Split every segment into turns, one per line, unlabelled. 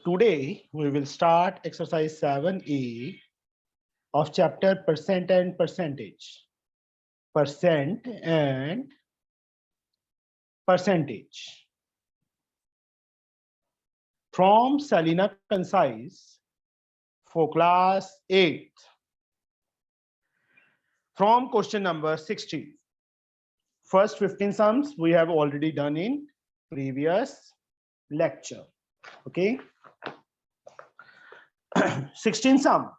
Today we will start exercise 7A of chapter percent and percentage. Percent and percentage. From Salina Concise for class 8. From question number 60. First 15 sums we have already done in previous lecture. Okay. 16 sum.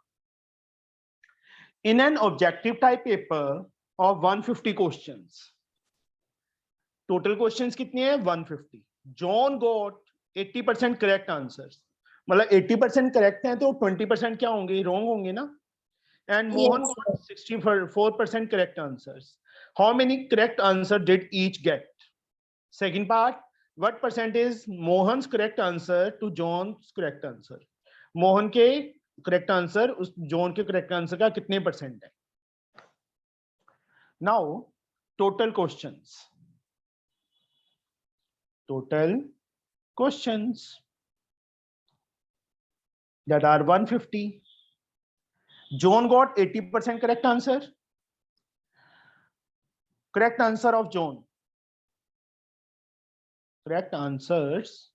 In an objective type paper of 150 questions. Total questions कितनी है 150. John got 80% correct answers. मतलब 80% correct हैं तो 20% क्या होंगे wrong होंगे ना. And Mohan got 64% correct answers. How many correct answers did each get? Second part, what percent is Mohan's correct answer to John's correct answer? Mohan के करेक्ट आंसर उस John के करेक्ट आंसर का कितने परसेंट है? Now total questions that are 150. John got 80% correct answer. Correct answer of John. Correct answers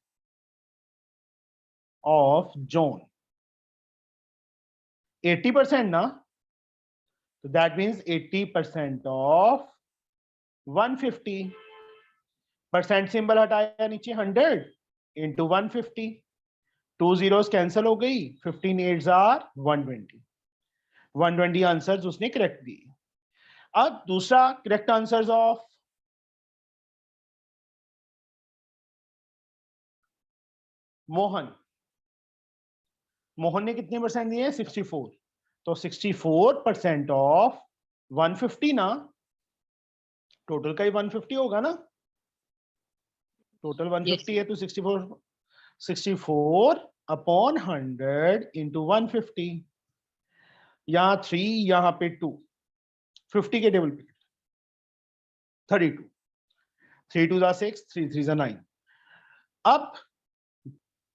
of John 80% na, so that means 80% of 150. Percent symbol हटाया नीचे 100 into 150. 2 zeros cancel हो गई. 15 8s are 120. 120 answers उसने correct दिए. अब दूसरा correct answers of Mohan. Mohan ने कितने परसेंट दिए? 64. तो 64% ऑफ 150 ना, टोटल का ही 150 होगा ना. टोटल 150 है तो 64 अपॉन 100 इंटू 150. यहाँ 3 यहाँ पे 2. 50 के टेबल पे 32. 3 2 6 3 3 9. अब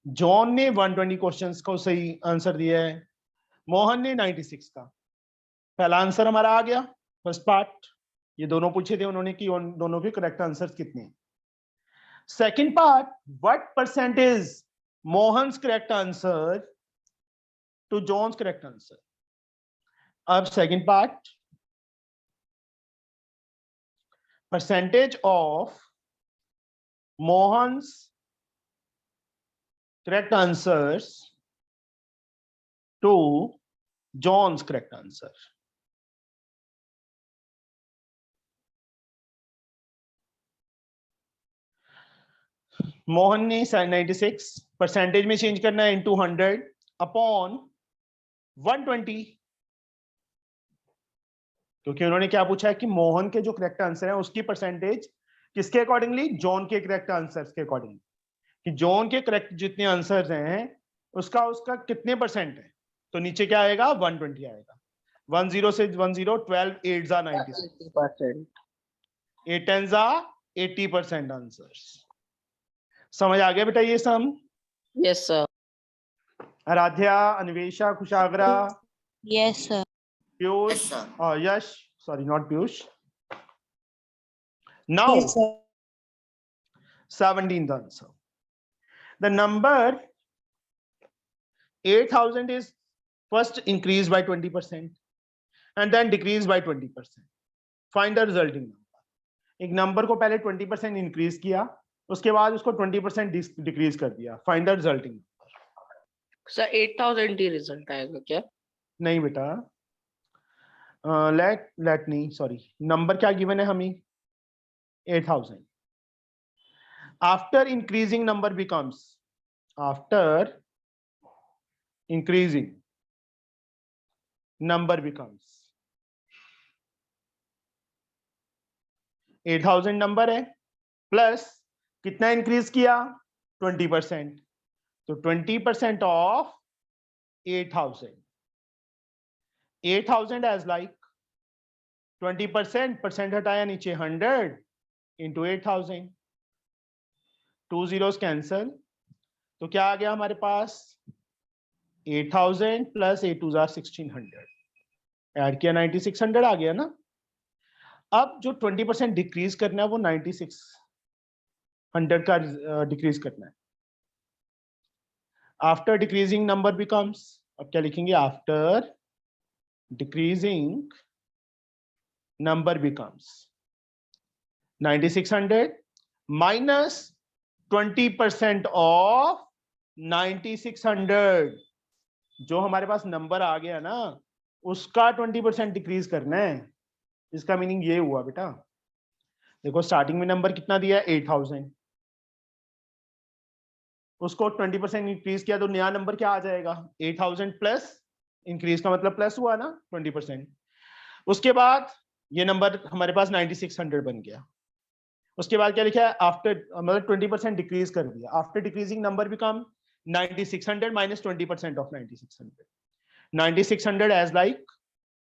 जॉन ने 120 क्वेश्चंस को सही आंसर दिया है. मोहन ने 96 का. पहला आंसर हमारा आ गया. फर्स्ट पार्ट ये दोनों पूछे थे उन्होंने कि उन दोनों के करेक्ट आंसर्स कितने हैं. Second part, what percent is Mohan's correct answer to John's correct answer? Ab second part, percentage of Mohan's correct answers to John's correct answer. Mohan ने 96 परसेंटेज में चेंज करना है इंटू 100 अपॉन 120. क्योंकि उन्होंने क्या पूछा है कि मोहन के जो करेक्ट आंसर है उसकी परसेंटेज किसके अकॉर्डिंगली? जॉन के करेक्ट आंसर्स के अकॉर्डिंग. कि जॉन के करेक्ट जितने आंसर्स हैं उसका कितने परसेंट है. तो नीचे क्या आएगा? 120 आएगा. 10 से 10 12 8s are 96. 8 10s are 80% answers. समझ आ गया बेटा ये sum?
Yes sir.
Aaradhya, Anvesha, Kushagra,
Yes, sir.
Piyush, Yash, sorry not Piyush. Now
Yes, sir.
17th answer. The number 8000 is first increased by 20% and then decreased by 20%. Find the resulting number. एक number को पहले 20% increase किया, उसके बाद उसको 20% डिक्रीज कर दिया. Find the resulting number.
Sir 8000 he result आएगा क्या?
नहीं बेटा, लेट नहीं, सॉरी, नंबर क्या गिवन है हमें? 8000. After increasing number becomes, after increasing number becomes 8000 number है प्लस कितना इंक्रीज किया? 20%. तो 20% ऑफ 8000. 8000 एज लाइक 20%, परसेंट हटाया नीचे 100 इंटू 8000. 2 zeros cancel. तो क्या आ गया हमारे पास 8000 प्लस 8 2 1600, ऐड किया 9600 आ गया ना। अब जो 20% डिक्रीज करना है वो 9600 का डिक्रीज करना है। आफ्टर डिक्रीजिंग नंबर बिकम्स, अब क्या लिखेंगे, after decreasing number becomes 9600 minus 20% of 9600, जो हमारे पास नंबर आ गया ना उसका 20% डिक्रीज करना है। इसका मीनिंग ये हुआ बेटा, देखो स्टार्टिंग में नंबर कितना दिया है 8000, उसको 20% इंक्रीज किया तो नया नंबर क्या आ जाएगा 8000 प्लस, इंक्रीज का मतलब प्लस हुआ ना 20%। उसके बाद ये नंबर हमारे पास 9600 बन गया। उसके बाद क्या लिखा है, आफ्टर मतलब 20% डिक्रीज कर दिया, after decreasing number become 9600 minus 20% of 9600, 9600 as like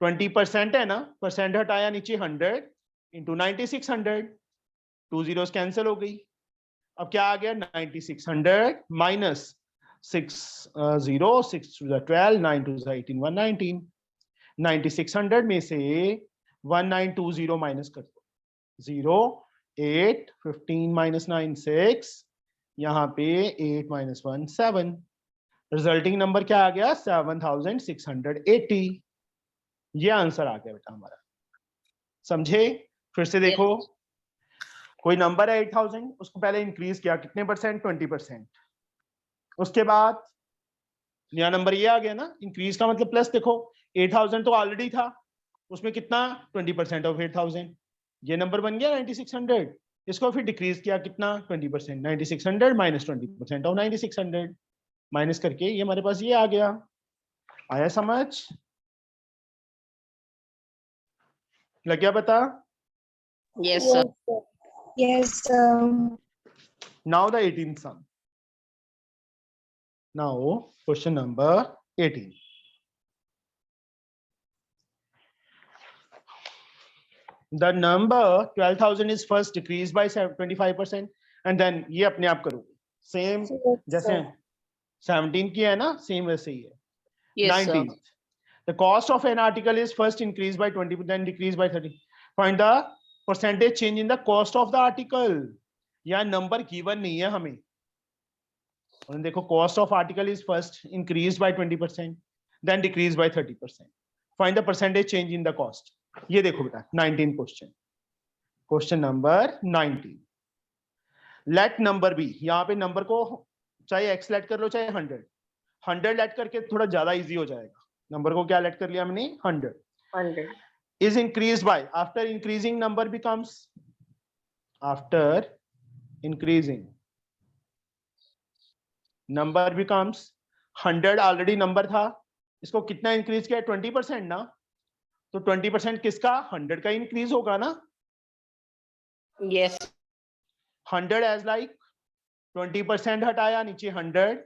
20% है ना, परसेंट हटाया नीचे 100 इंटू 9600, 2 जीरोस कैंसिल हो गई। अब क्या आ गया 9600 minus 6 0 6 to the 12 9 to the 18 119, 9600 में से 1920 माइनस कर दो, 0 8 15 माइनस 9 6, यहाँ पे 8 माइनस 1 7, रिजल्टिंग नंबर क्या आ गया 7680। ये आंसर आ गया बेटा हमारा, समझे। फिर से देखो, कोई नंबर है 8000, उसको पहले इंक्रीज किया कितने परसेंट 20%, उसके बाद नया नंबर ये आ गया ना, इंक्रीज का मतलब प्लस, देखो 8000 तो ऑलरेडी था, उसमें कितना 20% ऑफ 8000, ये नंबर बन गया 9600, इसको फिर डिक्रीज किया कितना 20%, 9600 माइनस 20% ऑफ 9600, माइनस करके ये हमारे पास ये आ गया। आया समझ, लग गया पता।
Yes, sir.
Yes, sir.
Now the 18th sum. Now question number 18. The number 12,000 is first decreased by 25% and then ये अपने आप करो same जैसे 17 की है ना, same वैसे ही है।
Yes, sir.
19th. The cost of an article is first increased by 20, then decreased by 30. Find the percentage change in the cost of the article. यहाँ नंबर गिवन नहीं है हमें, और देखो cost of article is first increased by 20%, then decreased by 30%. Find the percentage change in the cost. ये देखो बेटा 19 question number 19. Let number be, यहाँ पे नंबर को चाहे x लेट कर लो चाहे 100 लेट करके थोड़ा ज्यादा इजी हो जाएगा। नंबर को क्या लेट कर लिया हमने 100 is increased by, after increasing number becomes, after increasing number becomes 100, already number था, इसको कितना इंक्रीज किया 20% ना, तो 20% किसका 100 का इंक्रीज होगा ना।
Yes.
100 एज लाइक 20% हटाया नीचे 100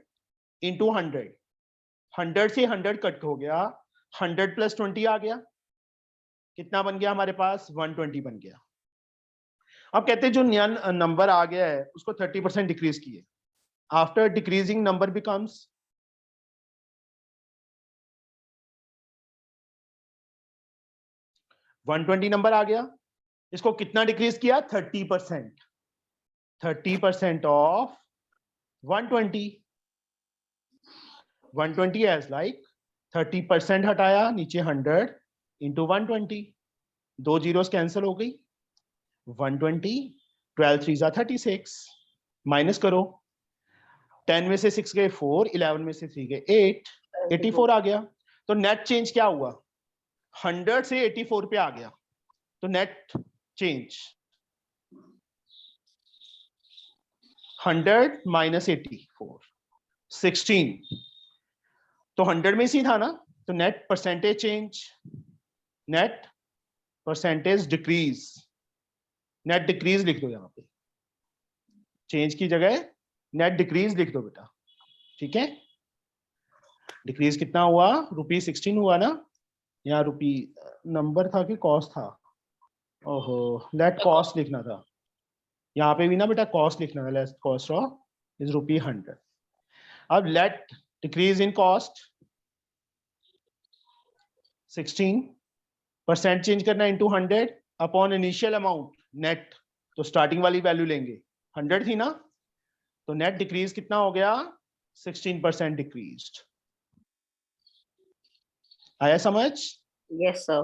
इंटू 100, 100 से 100 कट हो गया, 100 प्लस 20 आ गया, कितना बन गया हमारे पास 120 बन गया। अब कहते हैं जो नया नंबर आ गया है उसको 30% डिक्रीज किए, after decreasing number becomes, $120 number आ गया, इसको कितना डिक्रीज किया 30%, 30% ऑफ 120, 120 एज लाइक 30% हटाया नीचे 100 इंटू 120, 2 जीरोस कैंसिल हो गई, 120 12 3 जा 36, माइनस करो, 10 में से 6 गए 4, 11 में से 3 गए 8, 84 आ गया। तो नेट चेंज क्या हुआ 100 से 84 पे आ गया, तो नेट चेंज 100 माइनस 84 16, तो 100 में से था ना, तो net percentage change, net percentage decrease, net decrease लिख दो यहाँ पे, चेंज की जगह नेट डिक्रीज लिख दो बेटा, ठीक है। डिक्रीज कितना हुआ ₹16 हुआ ना, यहाँ रुपी नंबर था कि कॉस्ट था, ओहो लेट कॉस्ट लिखना था, यहाँ पे भी ना बेटा कॉस्ट लिखना था, लेट कॉस्ट ऑफ इज ₹100। अब let decrease in cost 16% change करना into 100 upon initial amount net, तो स्टार्टिंग वाली वैल्यू लेंगे 100 थी ना, तो नेट डिक्रीज कितना हो गया 16% डिक्रीज्ड। आया समझ?
Yes, sir.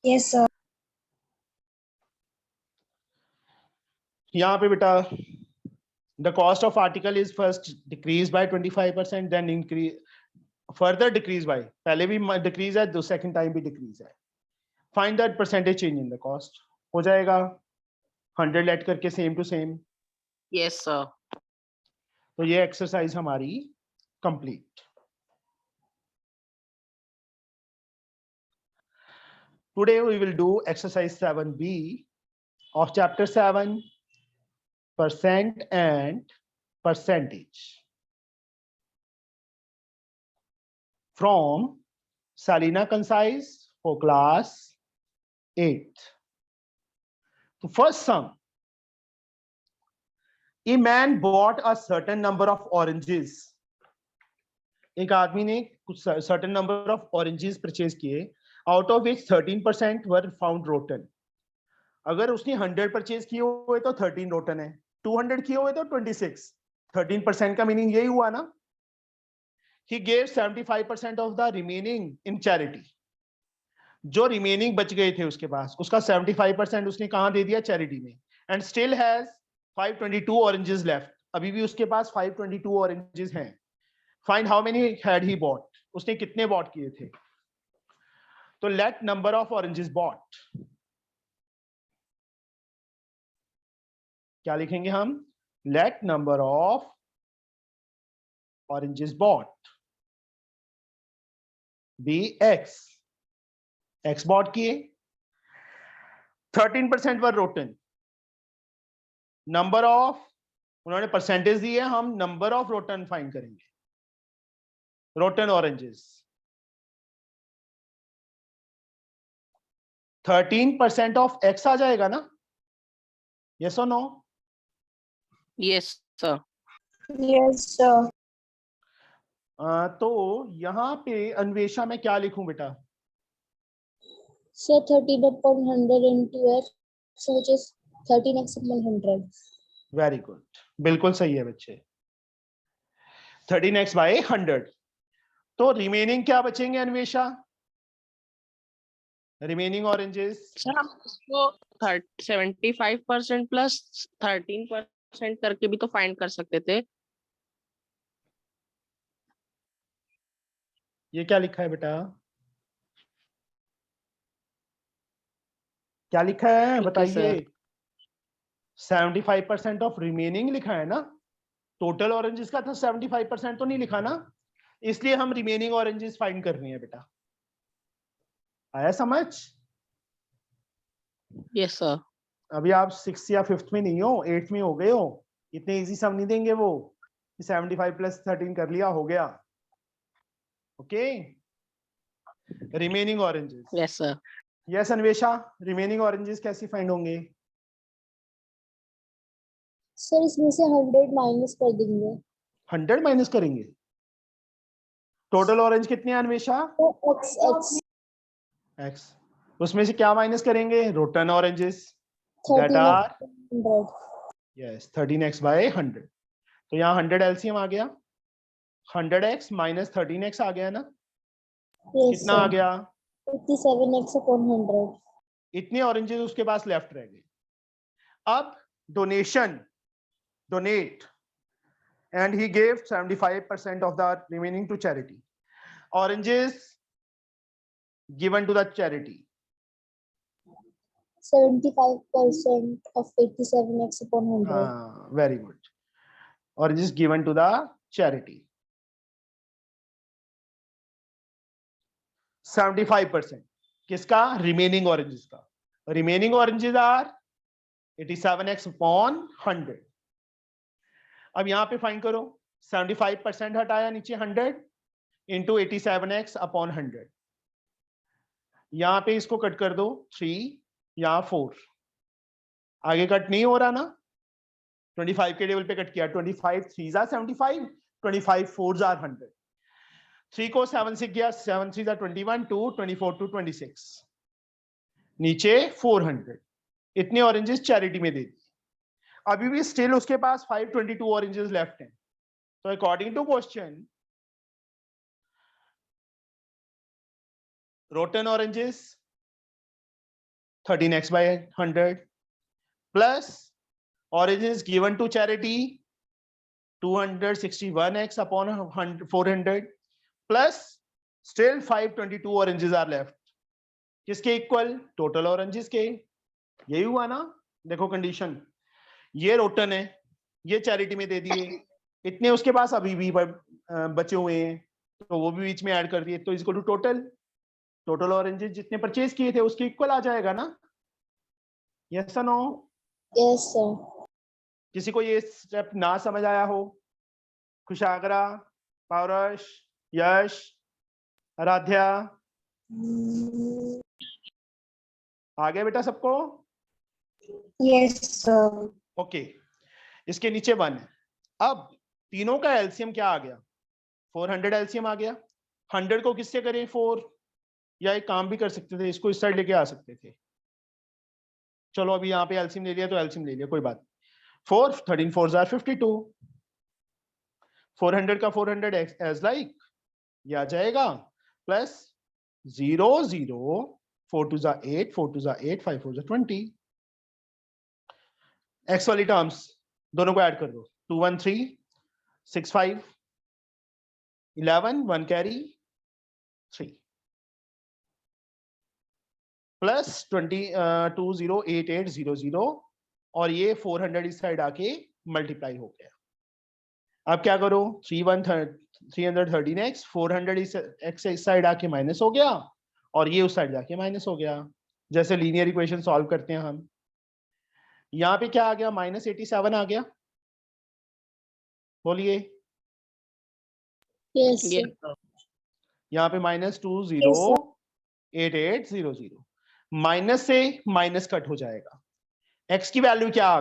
Yes, sir.
यहाँ पे बेटा the cost of article is first decreased by 25%, then increase further decrease by, पहले भी decrease है, दो second time भी decrease है। Find that percentage change in the cost, हो जाएगा 100 लेट करके same to same.
Yes, sir.
तो ये एक्सरसाइज हमारी complete. Today we will do exercise 7B of chapter 7, percent and percentage, from Salina Concise for class 8th. The first sum, a man bought a certain number of oranges. एक आदमी ने कुछ certain number of oranges purchase किए, out of which 13% were found rotten. अगर उसने 100 purchase किए हुए तो 13 रोटन है, 200 किए हुए तो 26। 13% का मीनिंग यही हुआ ना। He gave 75% of the remaining in charity. जो रिमेनिंग बच गए थे उसके पास, उसका 75% उसने कहां दे दिया? चैरिटी में। And still has 522 oranges left, अभी भी उसके पास 522 ऑरेंजेस हैं। Find how many had he bought, उसने कितने बॉट किए थे? तो let number of oranges bought, क्या लिखेंगे हम? Let number of oranges bought be X, X bought किए, 13% वर रोटन, नंबर ऑफ, उन्होंने परसेंटेज दी है, हम नंबर ऑफ रोटन फाइंड करेंगे, रोटन ऑरेंजेस। 13% ऑफ एक्स आ जाएगा ना? यस और no?
Yes, sir.
Yes, sir.
तो यहां पे अन्वेषा में क्या लिखूं बेटा?
So 13 upon 100 into x, so which is 13x upon 100.
Very good, बिल्कुल सही है बच्चे, 13x by 100। तो रिमेनिंग क्या बचेंगे अन्वेषा? रिमेनिंग ऑरेंजेस
सर हम इसको 75% प्लस 13% करके भी तो फाइंड कर सकते थे।
ये क्या लिखा है बेटा? क्या लिखा है बताइए? 75% ऑफ रिमेनिंग लिखा है ना, टोटल ऑरेंजेस का था 75% तो नहीं लिखा ना, इसलिए हम रिमेनिंग ऑरेंजेस फाइंड कर रहे हैं बेटा। आया समझ?
Yes sir.
अभी आप 6th या 5th में नहीं हो, 8th में हो गए हो, इतने इजी सम नहीं देंगे वो, 75 प्लस 13 कर लिया हो गया। Okay, remaining oranges.
Yes sir.
Yes Anvesha, remaining oranges कैसे फाइंड होंगे?
सर इसमें से 100 माइनस कर देंगे।
100 माइनस करेंगे? टोटल ऑरेंज कितने हैं अन्वेषा?
तो x
एक्स, उसमें से क्या माइनस करेंगे? Rotten oranges that
13x
are
100.
Yes 13x by 100। तो यहाँ 100 एलसीएम आ गया, 100x माइनस 13x आ गया ना,
Yes,
कितना आ
sir.
गया?
57x upon 100.
इतने ऑरेंजेस उसके पास लेफ्ट रह गए। अब donate and he gave 75% of the remaining to charity. Oranges given to the charity,
75% of 87x upon 100.
very good. Oranges given to the charity, 75% किसका? रिमेनिंग ऑरेंजेस का। Remaining oranges are 87x upon 100। अब यहां पे find करो, 75% हटाया नीचे 100 into 87x upon 100, यहां पे इसको कट कर दो 3, यहां 4, आगे कट नहीं हो रहा ना, 25 के टेबल पे कट किया, 25 3 जा 75, 25 4s are 100. 3 को 7 से किया, 7 3s are 21, 2 24 to 26, नीचे 400. इतने ऑरेंजेस चैरिटी में दे दी. अभी भी स्टिल उसके पास 522 ऑरेंजेस लेफ्ट हैं. तो according to question, rotten oranges 13x by 100 plus oranges given to charity 261x upon 400 plus still 522 oranges are left. किसके इक्वल? टोटल ऑरेंजेस के. यही हुआ ना? देखो कंडीशन, ये रोटन है, ये चैरिटी में दे दिए, इतने उसके पास अभी भी बचे हुए हैं, तो वो भी बीच में ऐड कर दिए, तो इसको टू टोटल. टोटल ऑरेंजेस जितने परचेज किए थे उसके इक्वल आ जाएगा ना? यस और नो?
Yes, sir.
किसी को ये स्टेप ना समझ आया हो? कुशाग्रा, पारस, यश, आराध्या, आ गया बेटा सबको?
Yes, sir.
ओके. इसके नीचे 1 है. अब तीनों का एलसीएम क्या आ गया? 400 एलसीएम आ गया. 100 को किससे करें? 4. या एक काम भी कर सकते थे, इसको इस साइड लेके आ सकते थे. चलो अभी यहाँ पे एलसीएम ले लिया तो एलसीएम ले लिया, कोई बात. 4 13 4s are 52. 400 का 400 एज लाइक ये आ जाएगा, plus 0 0 4 2s are 8 4 2s are 8 5 4s are 20. X वाली टर्म्स दोनों को ऐड कर दो. 2 1 3 6 5 11 1 कैरी 3 प्लस 20 और ये 400 इस साइड आके मल्टीप्लाई हो गया. अब क्या करो? 313x 400 x इस साइड आके माइनस हो गया और ये उस साइड जाके माइनस हो गया. जैसे लीनियर इक्वेशन सॉल्व करते हैं हम. यहाँ पे क्या आ गया? -87 आ गया. बोलिए.
Yes, sir.
Yes.
यहाँ पे -208800. माइनस से माइनस कट हो जाएगा. x की वैल्यू क्या?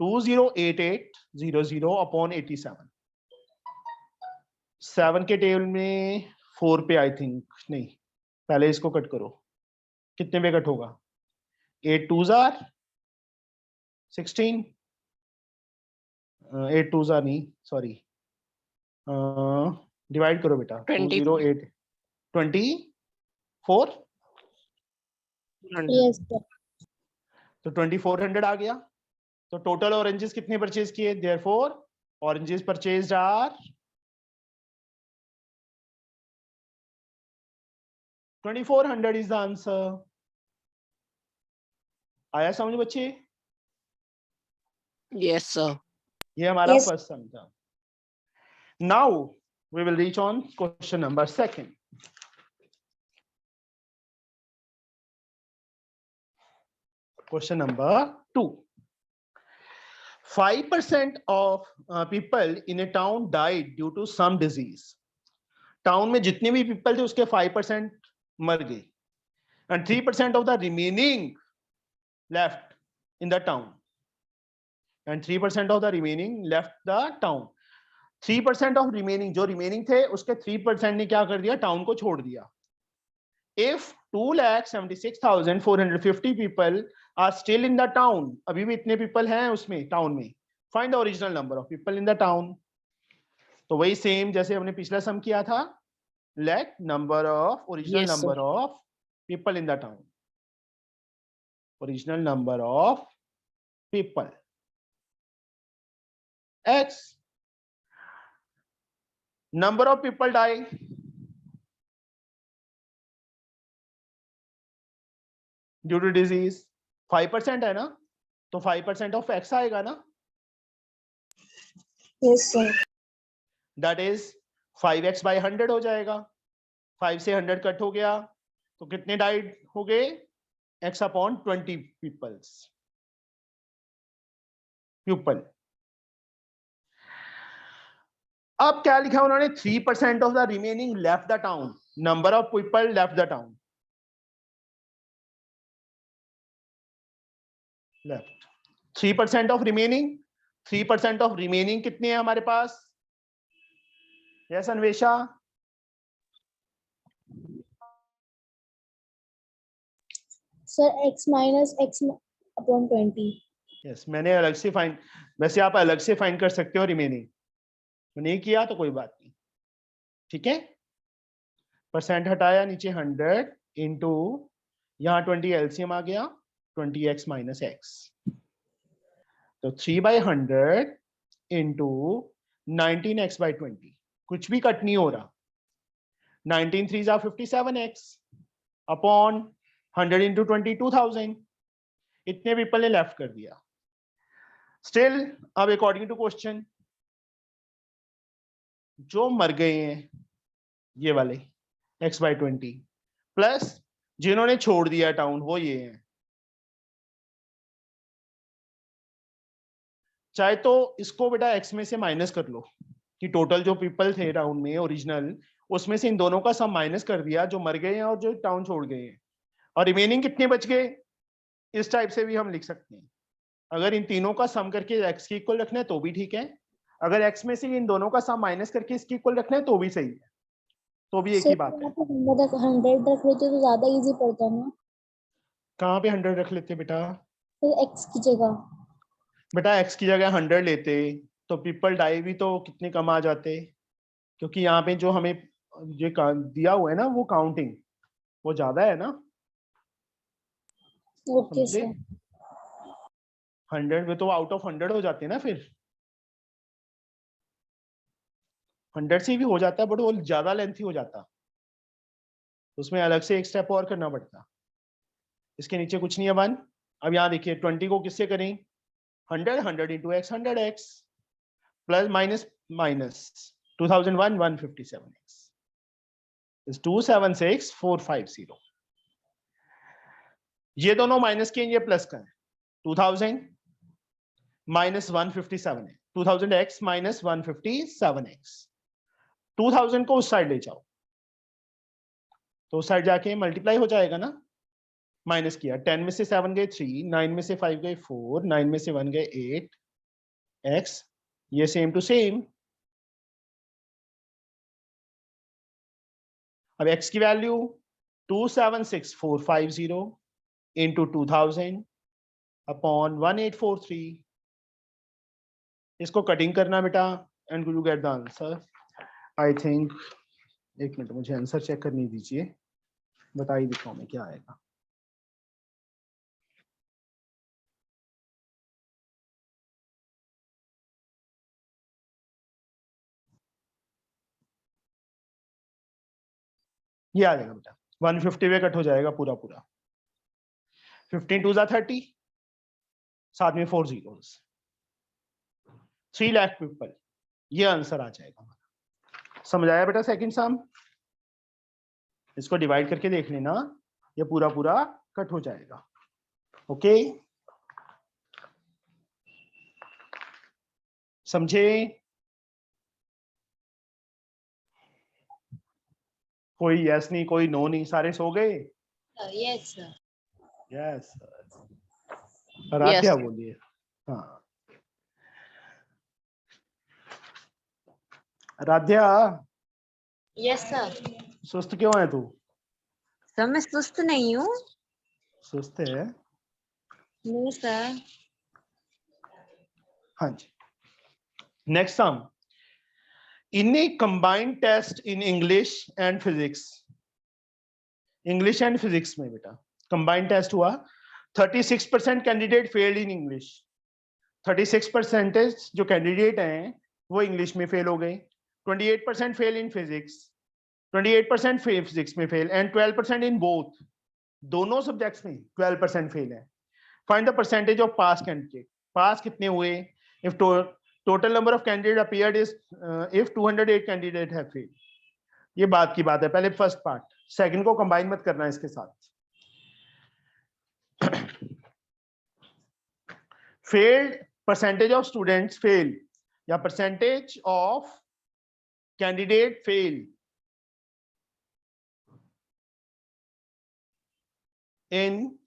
208800 अपॉन 87. 7 के टेबल में 4 पे आई थिंक नहीं, पहले इसको कट करो. कितने पे कट होगा? 8 2s are 16. 8 2s are नहीं, सॉरी, डिवाइड करो बेटा. 208 24.
Yes, sir.
तो 2400 आ गया. तो टोटल ऑरेंजेस कितने परचेज किए? Therefore oranges purchased are 2400 is the answer. आया समझ बच्चे?
Yes, sir.
ये हमारा
Yes.
फर्स्ट सम था. Now we will reach on question number 2. Question number 2. 5% of people in a town died due to some disease. Town में जितने भी people थे उसके 5% मर गए. And 3% of the remaining left in the town. And 3% of the remaining left the town. 3% of remaining, जो remaining थे उसके 3% ने क्या कर दिया? टाउन को छोड़ दिया. If 2,76,450 people are still in the town, अभी भी इतने people हैं उसमें टाउन में, find the original number of people in the town. तो वही सेम जैसे हमने पिछला सम किया था. Let number of original
Yes, sir.
number of people in the town. Original number of people. X. Number of people die. Due to disease 5% है ना, तो 5% of x आएगा ना.
Yes, sir.
That is 5x by 100 हो जाएगा. 5 से 100 cut हो गया तो कितने डाइड हो गए? x upon 20 peoples people. अब क्या लिखा उन्होंने? 3% of the remaining left the town. Number of people left the town. Left 3% of remaining. 3% of remaining कितने हैं हमारे पास? Yes Anvesha,
Sir, x minus x upon 20.
Yes मैंने अलग से फाइंड, वैसे आप अलग से फाइंड कर सकते हो रिमेनिंग, तो नहीं किया तो कोई बात नहीं, ठीक है। परसेंट हटाया, नीचे 100 इंटू यहाँ 20 एलसीएम आ गया 20x माइनस एक्स, तो 3/100 इंटू 19x/20, कुछ भी कट नहीं हो रहा, 19 3 57x अपॉन 100 इंटू 20 2000, इतने पीपल ने लेफ्ट कर दिया। स्टिल अब अकॉर्डिंग टू क्वेश्चन जो मर गए हैं ये वाले x/20 प्लस जिन्होंने छोड़ दिया टाउन वो ये हैं, चाहे तो इसको बेटा x में से माइनस कर लो कि टोटल जो पीपल थे टाउन में ओरिजिनल, उसमें से इन दोनों का सम माइनस कर दिया जो मर गए हैं और जो टाउन छोड़ गए हैं, और रिमेनिंग कितने बच गए, इस टाइप से भी हम लिख सकते हैं। अगर इन तीनों का सम करके x के इक्वल रखना है तो भी ठीक है, अगर x में से इन दोनों का सम माइनस करके इसके इक्वल रखना है तो भी सही है, तो भी एक
Sir,
ही बात है।
यहाँ पे 100 रख लेते तो ज्यादा इजी पड़ता ना,
कहाँ पे 100 रख लेते बेटा?
तो x की जगह।
बेटा x की जगह 100 लेते तो पीपल डाई भी तो कितने कम आ जाते, क्योंकि यहाँ पे जो हमें ये दिया हुआ है ना वो काउंटिंग वो ज्यादा है ना,
ओके
समझे?
सर।
100 में तो आउट ऑफ 100 हो जाते हैं ना, फिर 100 से भी हो जाता है बट वो ज्यादा लेंथी हो जाता, उसमें अलग से एक स्टेप और करना पड़ता। इसके नीचे कुछ नहीं है 1। अब यहाँ देखिए 20 को किससे करें, 100 into x 100x plus minus minus 2001 157x is 276450। ये दोनों माइनस के ये प्लस का है, 2000 माइनस 157 है, 2000x माइनस 157x, 2000 को उस साइड ले जाओ तो उस साइड जाके मल्टीप्लाई हो जाएगा ना, माइनस किया 10 में से 7 गए 3, 9 में से 5 गए 4, 9 में से 1 गए 8 x, ये सेम टू सेम। अब x की वैल्यू 276450 इंटू 2000 अपॉन 1843, इसको कटिंग करना बेटा and you get the answer. I think, एक मिनट मुझे आंसर चेक करने दीजिए, बता ही देता हूं मैं क्या आएगा। ये आ जाएगा बेटा 150 में कट हो जाएगा पूरा पूरा, 15 2 30, साथ में 4 zeros, 3 लाख पीपल, ये आंसर आ जाएगा हमारा। समझ आया बेटा सेकंड सम? इसको डिवाइड करके देख लेना, ये पूरा पूरा कट हो जाएगा। ओके समझे? कोई यस नहीं, कोई नो नहीं, सारे सो गए?
Yes sir.
Yes Aaradhya
Yes.
बोलिए। हाँ आराध्या,
यस सर।
सुस्त क्यों है तू?
सर मैं सुस्त नहीं हूँ।
सुस्त है?
नहीं सर।
हाँ जी। Next sum, in a combined test in English and physics, English and physics में बेटा कंबाइंड टेस्ट हुआ, 36% कैंडिडेट फेल्ड इन इंग्लिश, 36% जो कैंडिडेट हैं वो इंग्लिश में फेल हो गए, 28% फेल इन फिजिक्स, 28% फिजिक्स में फेल एंड 12% इन बोथ, दोनों सब्जेक्ट्स में 12% फेल है। Find the percentage of pass candidate, pass कितने हुए if total number of candidate appeared is if 208 candidate have failed. ये बात की बात है, पहले फर्स्ट पार्ट, सेकंड को कंबाइन मत करना इसके साथ। Failed, percentage of students fail या percentage of candidate fail in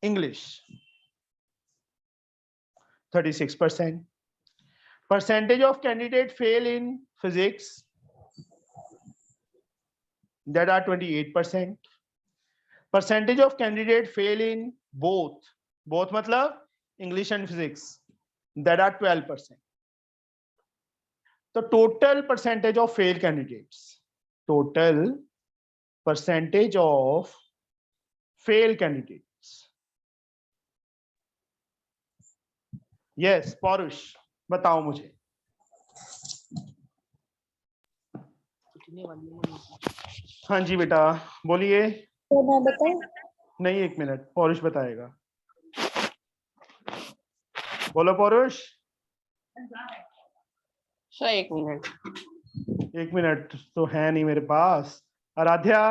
English 36%, percentage of candidate fail in physics, that are 28%. Percentage of candidate fail in both मतलब English and physics, that are 12%. The total percentage of fail candidates, total percentage of fail candidates. Yes, Parush, बताओ मुझे. हाँ जी बेटा, बोलिए.
तो मैं बताऊं?
नहीं, 1 मिनट, पौरुष बताएगा. बोलो पौरुष.
Sir 1 minute.
1 मिनट तो है नहीं मेरे पास. आराध्या.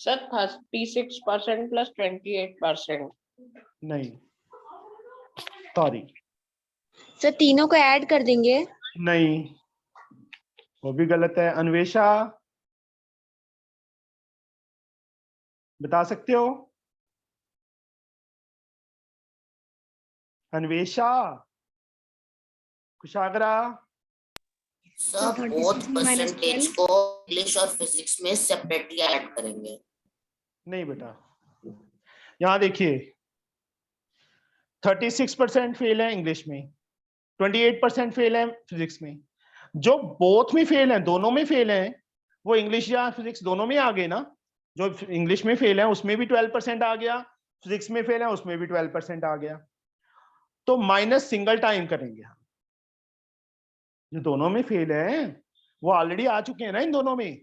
Sir 36% plus 28%.
नहीं, सॉरी,
सर तीनों को ऐड कर देंगे.
नहीं, वो भी गलत है. अन्वेषा, बता सकते हो? अन्वेषा, कुशागरा.
सर बोथ परसेंटेज को इंग्लिश और फिजिक्स में सेपरेटली ऐड करेंगे.
नहीं बेटा, यहाँ देखिए 36% फेल है इंग्लिश में, 28% फेल है फिजिक्स में. जो बोथ में फेल है, दोनों में फेल है, वो इंग्लिश या फिजिक्स दोनों में आ गए ना. जो इंग्लिश में फेल है उसमें भी 12% आ गया, फिजिक्स में फेल है उसमें भी 12% आ गया. तो माइनस सिंगल टाइम करेंगे हम. जो दोनों में फेल है वो ऑलरेडी आ चुके हैं ना इन दोनों में.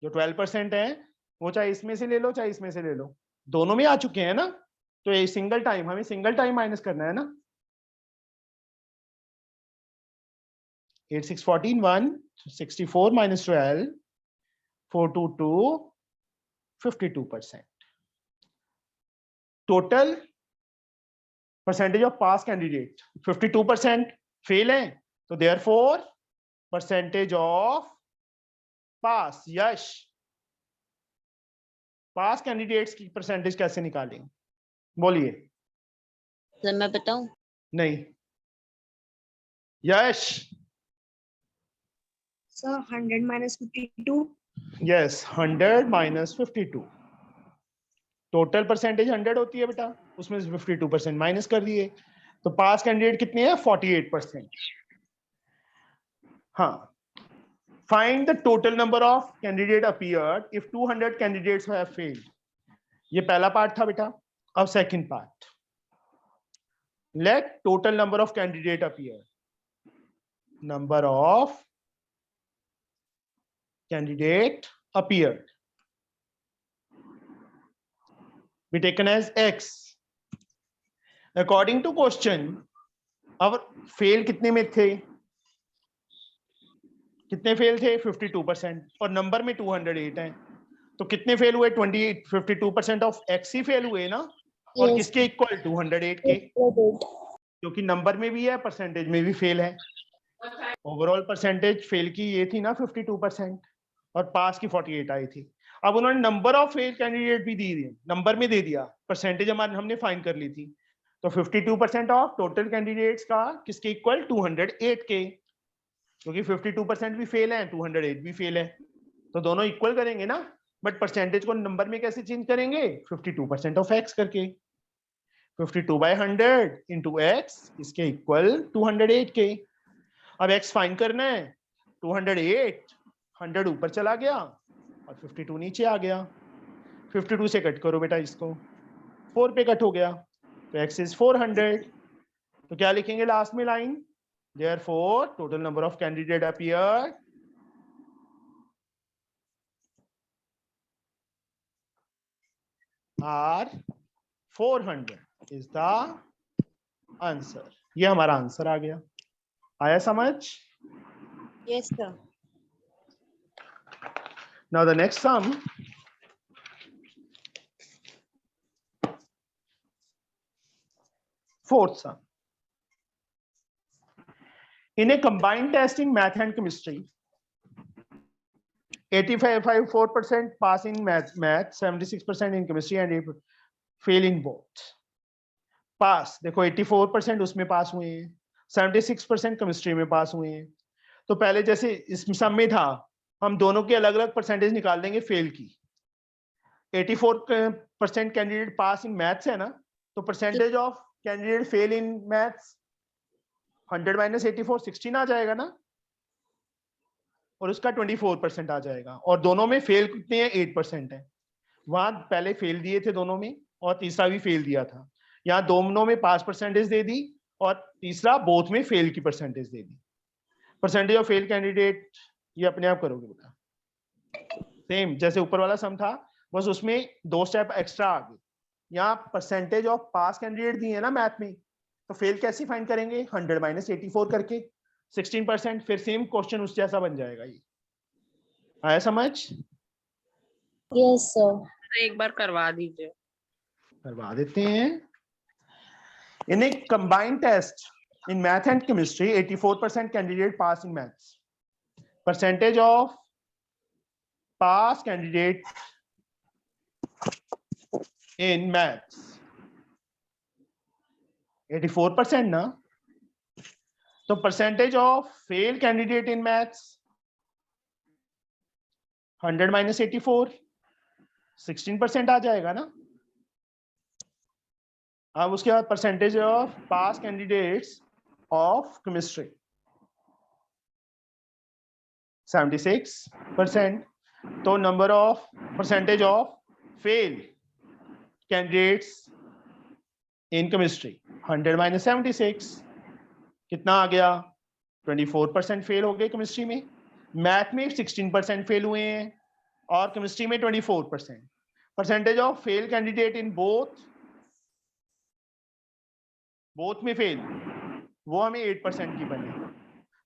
जो 12% है वो चाहे इसमें से ले लो चाहे इसमें से ले लो, दोनों में आ चुके हैं ना. तो ये सिंगल टाइम, हमें सिंगल टाइम माइनस करना है ना. 8 6 14 1 64 minus 12 422 52%. Total percentage of pass candidate 52% fail है, तो therefore percentage of pass, Yash, pass candidates की परसेंटेज कैसे निकालेंगे? बोलिए.
सर मैं बताऊं?
नहीं, Yash.
Sir 100 minus 52.
Yes, 100 minus 52. Total percentage 100 होती है बेटा, उसमें से 52% माइनस कर दिए, तो पास कैंडिडेट कितने हैं? 48%. हाँ. Find the total number of candidate appeared if 200 candidates have failed. ये पहला पार्ट था बेटा. अब second part, let total number of candidate appear. Number of candidate appeared be taken as x. According to question, अब fail कितने में थे? कितने फेल थे? 52%. और नंबर में 208 है, तो कितने फेल हुए? 28. 52% ऑफ x ही फेल हुए ना. और
Yes.
किसके इक्वल? 208 के, क्योंकि नंबर में भी है परसेंटेज में भी फेल है. ओवरऑल परसेंटेज फेल की ये थी ना 52%, और पास की 48 आई थी. अब उन्होंने नंबर ऑफ फेल कैंडिडेट भी दी, नंबर में दे दिया, परसेंटेज हमारे हमने फाइंड कर ली थी. तो 52% ऑफ टोटल कैंडिडेट्स का किसके इक्वल? 208 के, क्योंकि 52% भी फेल है, 208 भी फेल है, तो दोनों इक्वल करेंगे ना. बट परसेंटेज को नंबर में कैसे चेंज करेंगे? 52% ऑफ x करके. 52/100 इंटू x, इसके इक्वल 208 के. अब x फाइंड करना है. 208, 100 ऊपर चला गया और 52 नीचे आ गया. 52 से कट करो बेटा इसको, 4 पे कट हो गया, तो x इज 400. तो क्या लिखेंगे लास्ट में line? Therefore total number of candidate appeared are 400 is the answer. ये हमारा आंसर आ गया. आया समझ?
Yes sir.
Now the next sum, fourth sum. In a combined test in math and chemistry, 85% pass in math, 76% in chemistry and fail in both. पास देखो 84% उसमें पास हुए हैं, 76% केमिस्ट्री में पास हुए हैं। तो पहले जैसे इस सब में था, हम दोनों के अलग अलग परसेंटेज निकाल देंगे फेल की। 84% कैंडिडेट पास इन मैथ्स है ना, तो percentage of candidate fail in maths 100 minus 84 16 आ जाएगा ना, और उसका 24% आ जाएगा। और दोनों में फेल कितने हैं? 8% है। वहां पहले फेल दिए थे दोनों में, और तीसरा भी फेल दिया था। यहाँ दोनों में पास परसेंटेज दे दी, और तीसरा बोथ में फेल की percentage they the. Percentage of fail candidate ये अपने आप करोगे बेटा, सेम जैसे ऊपर वाला सम था, बस उसमें 2 स्टेप एक्स्ट्रा आ गए। यहाँ परसेंटेज ऑफ पास कैंडिडेट दिए है ना मैथ में, तो फेल कैसे फाइंड करेंगे? 100 माइनस 84 करके 16%। फिर सेम क्वेश्चन उस जैसा बन जाएगा। ये आया समझ?
Yes, sir.
एक बार करवा दीजिए।
करवा देते हैं। In a combined test in math and chemistry, 84% candidate pass in maths. Percentage of pass candidate in maths 84% ना, तो percentage of fail candidate in maths 100 minus 84 16% आ जाएगा ना। अब उसके बाद percentage of pass candidates of chemistry 76%। तो number of percentage of fail candidates in chemistry 100 minus 76 कितना आ गया? 24% फेल हो गए केमिस्ट्री में। मैथ में 16% फेल हुए हैं, और केमिस्ट्री में 24%। Percentage of fail candidate in both में फेल, वो हमें 8% की बनी।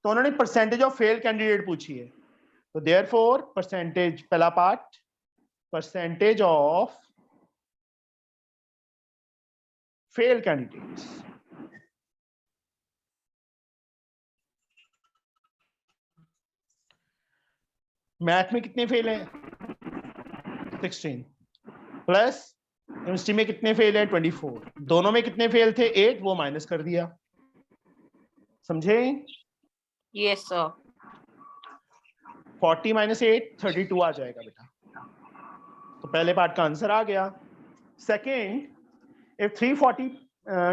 तो उन्होंने परसेंटेज ऑफ फेल कैंडिडेट पूछी है, तो देयरफॉर परसेंटेज, पहला part percentage of fail candidates math में कितने फेल हैं? 16 प्लस केमिस्ट्री में कितने फेल है? 24। दोनों में कितने फेल थे? 8, वो माइनस कर दिया। समझे?
Yes sir.
40 माइनस 8 32 आ जाएगा बेटा। तो पहले पार्ट का आंसर आ गया। Second, if 340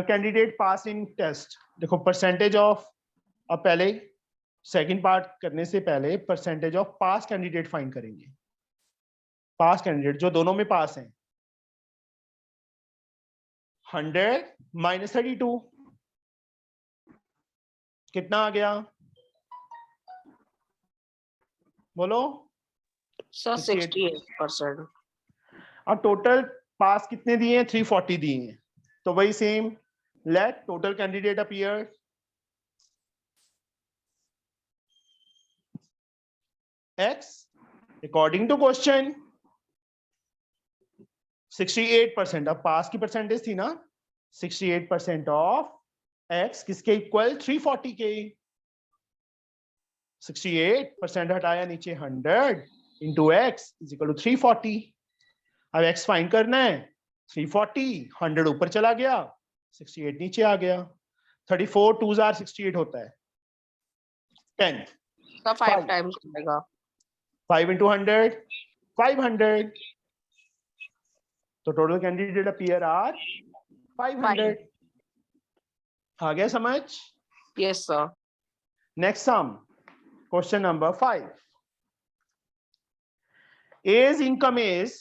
candidate pass in test, देखो परसेंटेज ऑफ, अब पहले सेकेंड पार्ट करने से पहले percentage of pass candidate find करेंगे। पास कैंडिडेट जो दोनों में पास हैं, 100 माइनस 32 कितना आ गया? बोलो।
सर 68%।
अब टोटल पास कितने दिए हैं? 340 दिए हैं। तो वही same, let total candidate appear. X according to question 68%। अब पास की परसेंटेज थी ना, 68% ऑफ X किसके इक्वल? 340 के। 68% हटाया नीचे 100 into X is equal to 340। अब x फाइंड करना है। 340 100 ऊपर चला गया, 68 नीचे आ गया। 34 2s are 68 होता है 10।
का 5 टाइम्स आएगा।
5 into 100 500। तो टोटल कैंडिडेट अपीयर आर 500। आ गया समझ?
Yes sir.
Next sum, question number 5। A's income is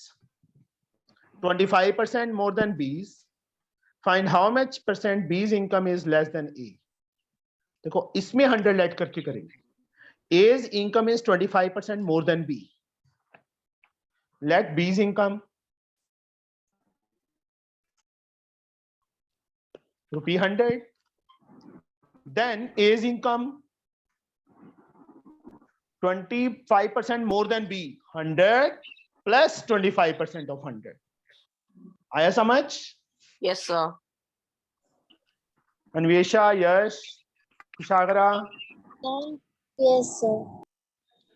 25% more than B's. Find how much percent B's income is less than A. देखो इसमें 100 लेट करके करेंगे। A's income is 25% more than B. Let B's income rupee 100. Then A's income 25% more than B. 100 plus 25% of 100. आया समझ?
Yes sir.
Anvesha, Yash, Kushagra,
Yes, sir.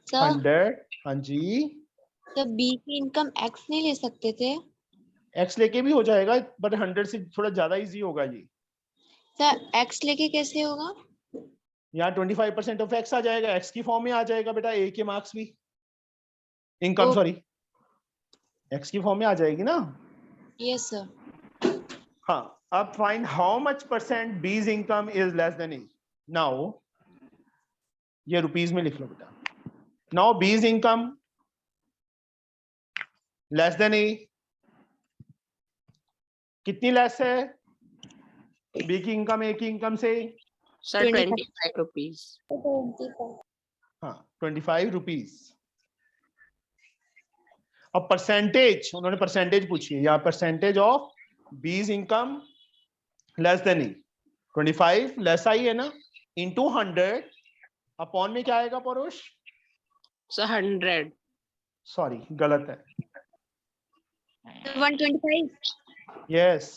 Sir
100। हाँ जी,
sir B की income x नहीं ले सकते थे?
एक्स लेके भी हो जाएगा, बट 100 से थोड़ा ज्यादा इजी होगा ये।
सर एक्स लेके कैसे होगा?
यहाँ 25% ऑफ एक्स आ जाएगा, एक्स की फॉर्म में आ जाएगा बेटा, ए के मार्क्स भी, इनकम
ओ-
सॉरी, एक्स की फॉर्म में आ जाएगी ना।
Yes sir.
हाँ, अब फाइंड हाउ मच परसेंट बीज income is less than A. Now ये रुपीज में लिख लो बेटा। नाउ बीज इनकम लेस देन ए, कितनी लेस है बी की इनकम ए की इनकम से?
Sir
25
25 rupees.
25.
हाँ 25 रुपीज। अब परसेंटेज, उन्होंने परसेंटेज पूछी है, या परसेंटेज ऑफ बीज income less than E, 25 less I है ना, इंटू 100 अपॉन में क्या आएगा परोश?
सर 100।
सॉरी गलत है,
125।
यस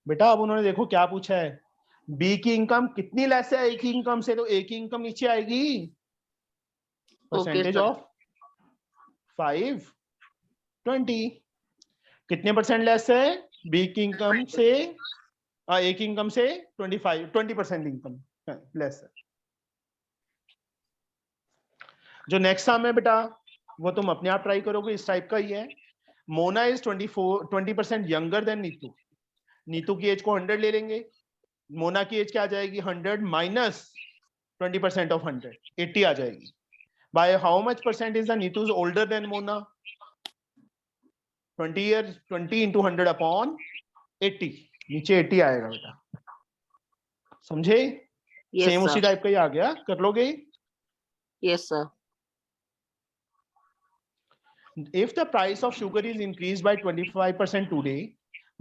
बेटा। अब उन्होंने देखो क्या पूछा है, बी की इनकम कितनी लेस है ए की इनकम से, तो ए की इनकम नीचे आएगी, परसेंटेज
sir.
ऑफ 520, कितने परसेंट लेस है बी की इनकम से, ए की इनकम से 20% इनकम लेस है। जो नेक्स्ट सम है बेटा वो तुम अपने आप ट्राई करोगे, इस टाइप का ही है। Mona is 20% younger than Neetu. Neetu की एज को 100 ले लेंगे, मोना की एज क्या आ जाएगी? 100 माइनस 20% ऑफ 100, 80 आ जाएगी। By how much percent is the Neetu is older than Mona? 20 year, 20 into 100 upon 80, नीचे 80 आएगा बेटा, समझे?
Yes,
सेम उसी
sir.
टाइप का ही आ गया, कर लोगे?
Yes, sir.
If the price of sugar is increased by 25% today,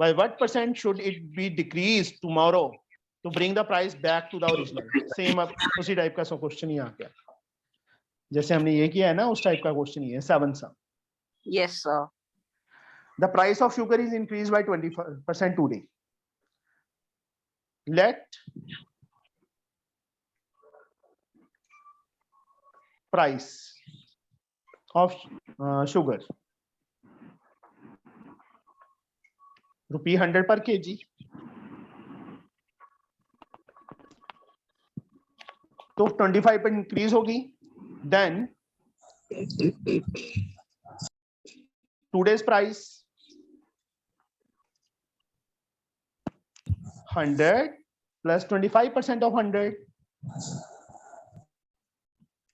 by what percent should it be decreased tomorrow to bring the price back to the original? Same उसी type का question ही आ गया, जैसे हमने ये किया है ना, उस टाइप का क्वेश्चन ही है, 7 सम।
Yes, sir.
The price of sugar is increased by 25% today. Let price of sugar ₹100 per kg, तो 25 पर इंक्रीज होगी, then today's price 100 plus 25% of 100,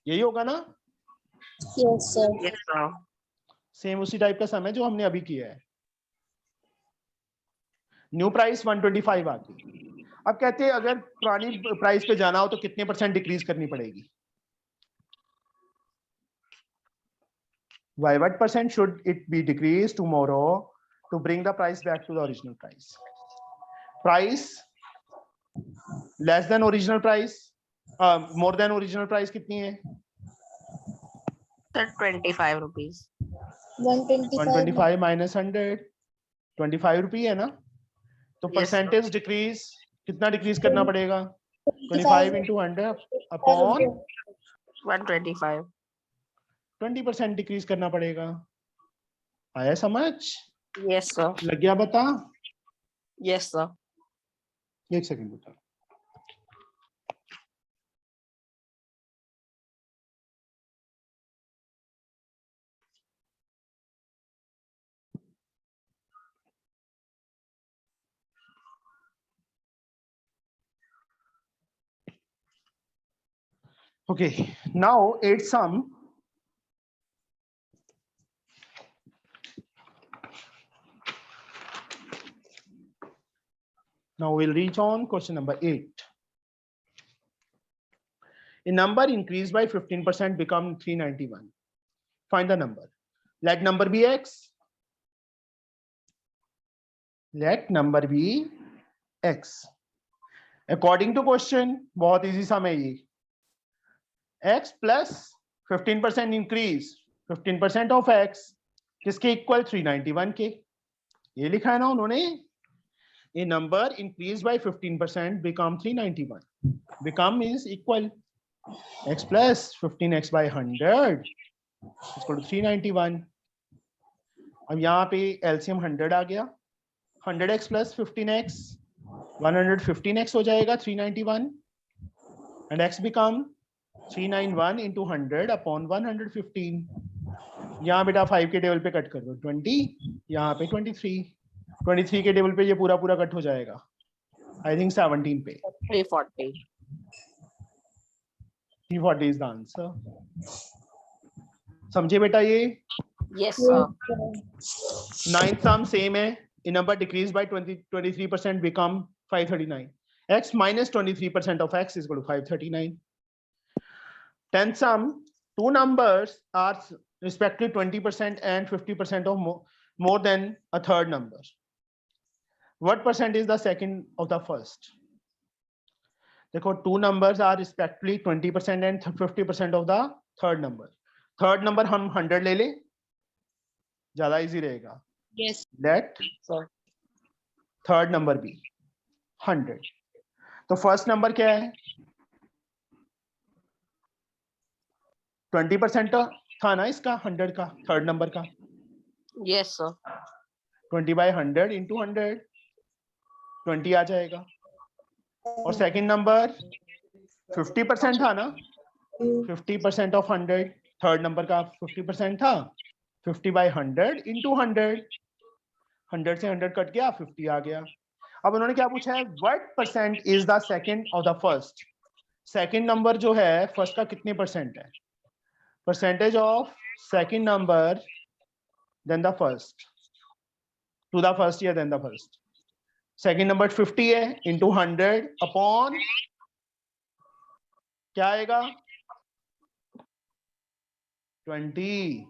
यही होगा ना?
Yes, sir.
Yes, sir.
Same उसी टाइप का सम है जो हमने अभी किया है। न्यू प्राइस 125 आ गई। अब कहते हैं अगर पुरानी प्राइस पे जाना हो तो कितने परसेंट डिक्रीज करनी पड़ेगी? By what percent should it be decreased tomorrow to bring the price back to the original price? Price less than original price, more than original price कितनी है?
Sir 25 rupees.
125.
125 minus 100, 25 रुपये है ना, तो
Yes, sir.
Percentage decrease कितना decrease करना पड़ेगा? 25 into 100 upon
125.
20% decrease करना पड़ेगा। आया समझ?
Yes, sir.
लग गया बता?
Yes, sir.
एक सेकंड बता। Okay, now 8th sum. Now we'll reach on question number 8. A number increased by 15% become 391. Find the number. Let number be x. Let number be x. According to question, बहुत easy sum है ये. X plus 15% increase, 15% of x किसके equal? 391 के. ये लिखा है ना उन्होंने. A number increased by 15% become 391. Become is equal. X plus 15x by 100 is equal to 391. अब यहाँ पे LCM 100 आ गया. 100x plus 15x 115x हो जाएगा 391. and x become 391 into 100 upon 115. यहाँ बेटा 5 के टेबल पे कट कर दो 20, यहाँ पे 23 के टेबल पे ये पूरा पूरा कट हो जाएगा आई थिंक 17 पे
340.
340 is the answer. समझे बेटा ये?
Yes, sir.
Ninth sum same है. A number decreased by 23% become 539. X minus 23% of x is equal to 539. 10th sum, two numbers are respectively 20% and 50% of more than a third number. What percent is the second of the first? देखो two numbers are respectively 20% and 50% of the third number. Third number हम 100 ले ले, ज्यादा easy रहेगा.
Yes.
Let
Sir.
third number be 100. तो first number क्या है? 20% था ना इसका 100 का third number का.
Yes, sir.
20 by 100 into 100 20 आ जाएगा. और सेकंड नंबर 50% था ना 50% ऑफ 100 थर्ड नंबर का 50% था 50 by 100 into 100 से 100 कट गया 50 आ गया. अब उन्होंने क्या पूछा है what percent is the second of the first. Second number जो है फर्स्ट का कितने परसेंट है. Percentage of second number than the first to the first या than the first. Second number 50 है इंटू 100 अपॉन क्या आएगा 20.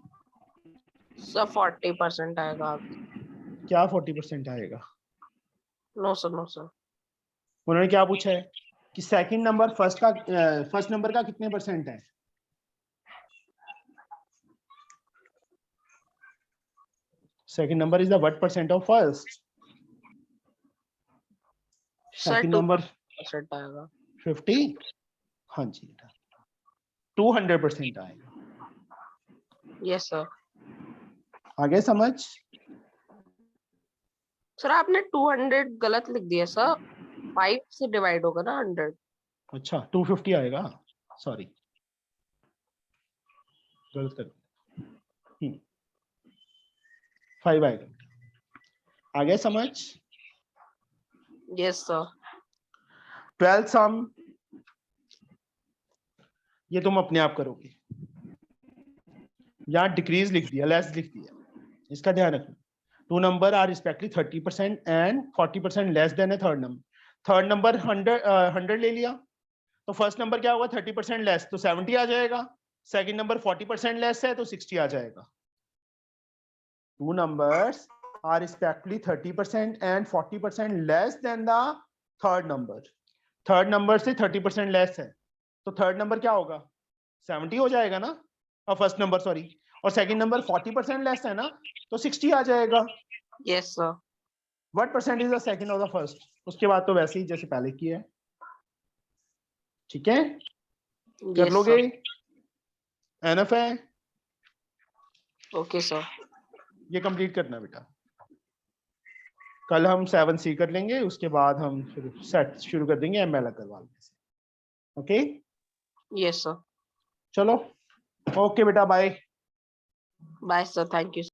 Sir, 40% आएगा.
क्या 40% आएगा.
No, sir. No, sir.
उन्होंने क्या पूछा है कि सेकंड नंबर फर्स्ट नंबर का कितने परसेंट है. Second number is the what percent of first.
Sir,
second number
2% आएगा.
50. हाँ जी 200% आएगा.
Yes, sir.
आगे समझ.
Sir, आपने 200 गलत लिख दिया सर. 5 से डिवाइड होगा ना 100.
अच्छा 250 आएगा. सॉरी गलत कर 5 आएगा. आगे समझ.
Yes, sir.
12th सम ये तुम अपने आप करोगे. यहाँ डिक्रीज लिख दिया लेस लिख दिया. इसका ध्यान रखना. Two number are respectively 30% and 40% less than a third number. Third number 100 ले लिया तो फर्स्ट नंबर क्या होगा 30% लेस तो 70 आ जाएगा. सेकंड नंबर 40% लेस है तो 60 आ जाएगा. Two numbers are respectively 30% and 40% less than the third number. Third number से 30% लेस है तो थर्ड नंबर क्या होगा 70 हो जाएगा ना. और फर्स्ट नंबर सॉरी और सेकंड नंबर 40% लेस है ना तो 60 आ जाएगा.
Yes, sir.
What percent is the second of the first. उसके बाद तो वैसे ही जैसे पहले किया है. ठीक है कर
Yes,
लोगे.
sir.
एनएफ है.
Okay, sir.
ये कंप्लीट करना बेटा. कल हम 7C कर लेंगे उसके बाद हम फिर सेट शुरू कर देंगे एमएल अग्रवाल से. Okay
Yes, sir.
चलो ओके बेटा bye.
Bye, sir. Thank you.